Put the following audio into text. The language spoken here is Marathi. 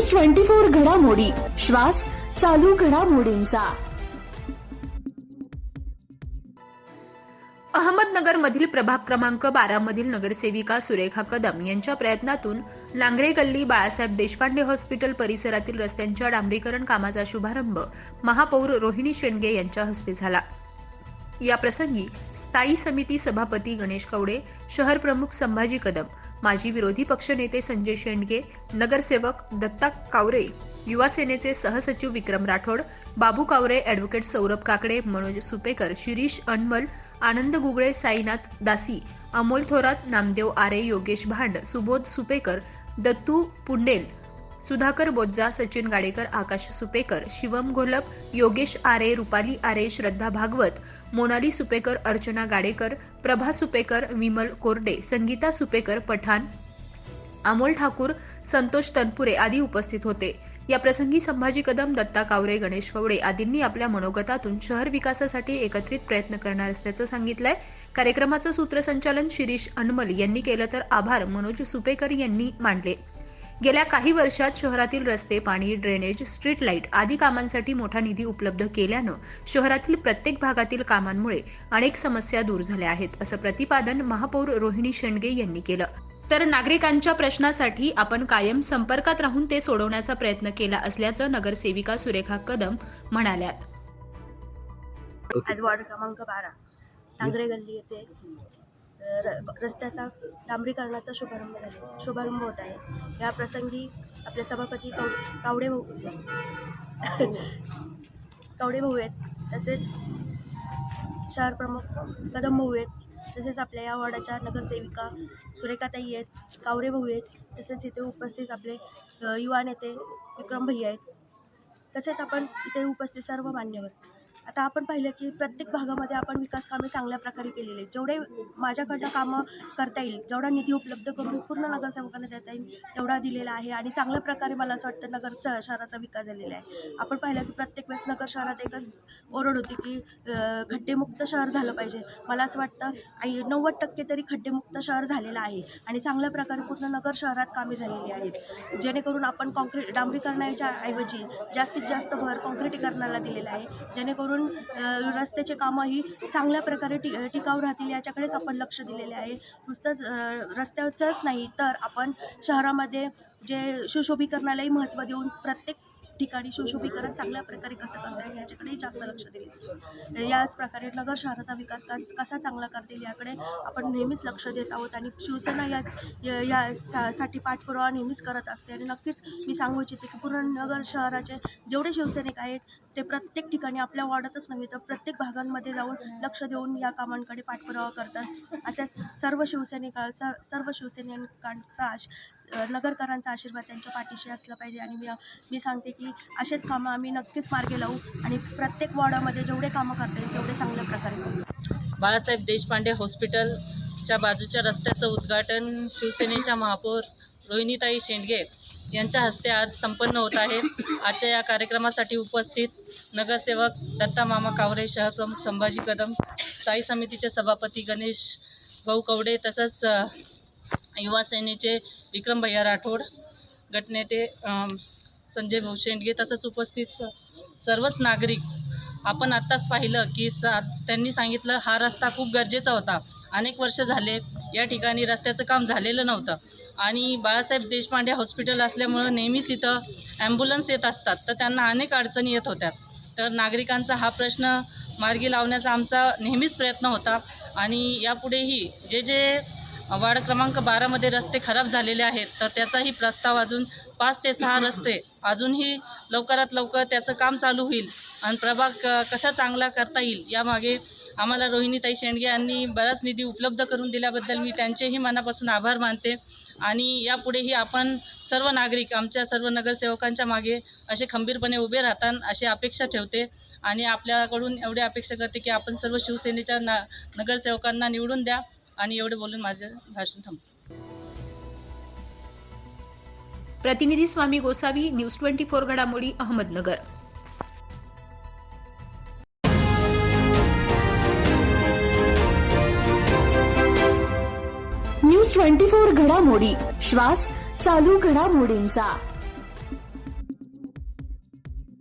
न्यूज 24 घडामोडी, श्वास चालू घडामोडींचा। अहमदनगर मधील प्रभाग क्रमांक 12 मधील नगरसेविका सुरेखा कदम यांच्या प्रयत्नातून लांगरे गल्ली बाळासाहेब देशपांडे हॉस्पिटल परिसरातील रस्त्यांच्या डांबरीकरण कामाचा शुभारंभ महापौर रोहिणी शेंडगे यांच्या हस्ते झाला। या प्रसंगी स्थायी समिती सभापती गणेश कवडे, शहर प्रमुख संभाजी कदम, माजी विरोधी पक्षनेते संजय शेंडगे, नगरसेवक दत्ता कावरे, युवा सेनेचे सहसचिव विक्रम राठोड, बाबू कावरे, ॲडव्होकेट सौरभ काकडे, मनोज सुपेकर, शिरीष अनमल, आनंद गुगळे, साईनाथ दासी, अमोल थोरात, नामदेव आरे, योगेश भांड, सुबोध सुपेकर, दत्तू पुंडेल, सुधाकर बोज्जा, सचिन गाडेकर, आकाश सुपेकर, शिवम घोलप, योगेश आरे, रुपाली आरे, श्रद्धा भागवत, मोनाली सुपेकर, अर्चना गाडेकर, प्रभा सुपेकर, विमल कोरडे, संगीता सुपेकर, पठाण, अमोल ठाकूर, संतोष तनपुरे आदी उपस्थित होते। या प्रसंगी संभाजी कदम, दत्ता कावरे, गणेश कवडे आदींनी आपल्या मनोगतातून शहर विकासासाठी एकत्रित प्रयत्न करणार असल्याचं सांगितलंय। कार्यक्रमाचं सूत्रसंचालन शिरीष अनमल यांनी केलं, तर आभार मनोज सुपेकर यांनी मानले। गेल्या काही वर्षात शहरातील रस्ते, पाणी, ड्रेनेज, स्ट्रीट लाईट आदी कामांसाठी मोठा निधी उपलब्ध केल्यानं शहरातील प्रत्येक भागातील कामांमुळे अनेक समस्या दूर झाल्या आहेत, असं प्रतिपादन महापौर रोहिणी शेंडगे यांनी केलं। तर नागरिकांच्या प्रश्नासाठी आपण कायम संपर्कात राहून ते सोडवण्याचा प्रयत्न केला असल्याचं नगरसेविका सुरेखा कदम म्हणाल्यात। आज वार्ड क्रमांक 12 लांगरे गल्ली येथे रस्त्याचा डांबरीकरणाचा शुभारंभ होत आहे। या प्रसंगी आपले सभापती कावडे भाऊ आहेत, तसेच शहर प्रमुख कदम भाऊ आहेत, तसेच आपल्या या वॉर्डाच्या नगरसेविका सुरेखाताई आहेत, कावरे भाऊ आहेत, तसेच इथे उपस्थित आपले युवा नेते विक्रम भैया आहेत, तसेच आपण इथे उपस्थित सर्व मान्यवर। आता आपण पाहिलं की प्रत्येक भागामध्ये आपण विकास कामे चांगल्या प्रकारे केलेली आहेत। जेवढे माझ्याकडनं कामं करता येईल, जेवढा निधी उपलब्ध करून पूर्ण नगरसेवकांना देता येईल तेवढा दिलेला आहे आणि चांगल्या प्रकारे मला असं वाटतं शहराचा विकास झालेला आहे। आपण पाहिलं की प्रत्येक वेळेस नगर शहरात एकच ओरड होती की खड्डेमुक्त शहर झालं पाहिजे। मला असं वाटतं 90% तरी खड्डेमुक्त शहर झालेलं आहे आणि चांगल्या प्रकारे पूर्ण नगर शहरात कामे झालेली आहेत, जेणेकरून आपण डांबरीकरणाच्या ऐवजी जास्तीत जास्त भर काँक्रिटीकरणाला दिलेलं आहे, जेणेकरून रस्त्याचे कामंही चांगल्या प्रकारे टिकाऊ राहतील याच्याकडेच आपण लक्ष दिलेले आहे। नुसतंच रस्त्याचंच नाही तर आपण शहरामध्ये जे सुशोभीकरणालाही महत्त्व देऊन प्रत्येक ठिकाणी सुशोभीकरण चांगल्या प्रकारे कसं करता येईल याच्याकडेही जास्त लक्ष दिले। याच प्रकारे नगर शहराचा विकास कसा चांगला करता येईल याकडे आपण नेहमीच लक्ष देत आहोत आणि शिवसेना यासाठी पाठपुरावा नेहमीच करत असते आणि नक्कीच मी सांगू इच्छिते की पूर्ण नगर शहराचे जेवढे शिवसैनिक आहेत ते प्रत्येक ठिकाणी आपल्या वॉर्डातच नव्हे तर प्रत्येक भागांमध्ये जाऊन लक्ष देऊन या कामांकडे पाठपुरावा करतात। अशा सर्व शिवसैनिकांचा नगरकरांचा आशीर्वाद त्यांच्या पाठीशी असला पाहिजे आणि मी सांगते की असेच कामं आम्ही नक्कीच मार्गी लावू आणि प्रत्येक वॉर्डामध्ये जेवढे कामं करता येईल तेवढे चांगल्या प्रकारे करू। बाळासाहेब देशपांडे हॉस्पिटलच्या बाजूच्या रस्त्याचं उद्घाटन शिवसेनेच्या महापौर रोहिणीताई शेंडगे यांच्या हस्ते आज संपन्न होत आहे। आजच्या या कार्यक्रमासाठी उपस्थित नगरसेवक दत्ता मामा कावरे, शहर प्रमुख संभाजी कदम, स्थायी समितीचे सभापती गणेश भाऊ कवडे, तसंच युवा सेनेचे विक्रम भैया राठोड, गटनेते संजय भाऊ शेंडगे, तसंच उपस्थित सर्वच नागरिक। आपण आत्ताच पाहिलं की त्यांनी सांगितलं हा रस्ता खूप गरजेचा होता। अनेक वर्ष झाले या ठिकाणी रस्त्याचं काम झालेलं नव्हतं आणि बाळासाहेब देशपांडे हॉस्पिटल असल्यामुळं नेहमीच इथं ॲम्ब्युलन्स येत असतात, तर त्यांना अनेक अडचणी येत होत्या। तर नागरिकांचा हा प्रश्न मार्गी लावण्याचा आमचा नेहमीच प्रयत्न होता आणि यापुढेही जे वार्ड क्रमांक 12मध्ये रस्ते खराब झालेले आहेत तर त्याचाही प्रस्ताव अजून 5 ते 6 रस्ते अजूनही लवकरात लवकर त्याचं काम चालू होईल आणि प्रभाग कसा चांगला करता येईल यामागे आम्हाला रोहिणीताई शेंडगे यांनी बराच निधी उपलब्ध करून दिल्याबद्दल मी त्यांचेही मनापासून आभार मानते आणि यापुढेही आपण सर्व नागरिक आमच्या सर्व नगरसेवकांच्या मागे असे खंबीरपणे उभे राहतात अशी अपेक्षा ठेवते आणि आपल्याकडून एवढी अपेक्षा करते की आपण सर्व शिवसेनेच्या नगरसेवकांना निवडून द्या आणि एवढे बोलून माझे भाषण थांबते। प्रतिनिधी स्वामी गोसावी, न्यूज 24 घडामोडी, अहमदनगर। न्यूज 24 घडामोडी, श्वास चालू घडामोडींचा।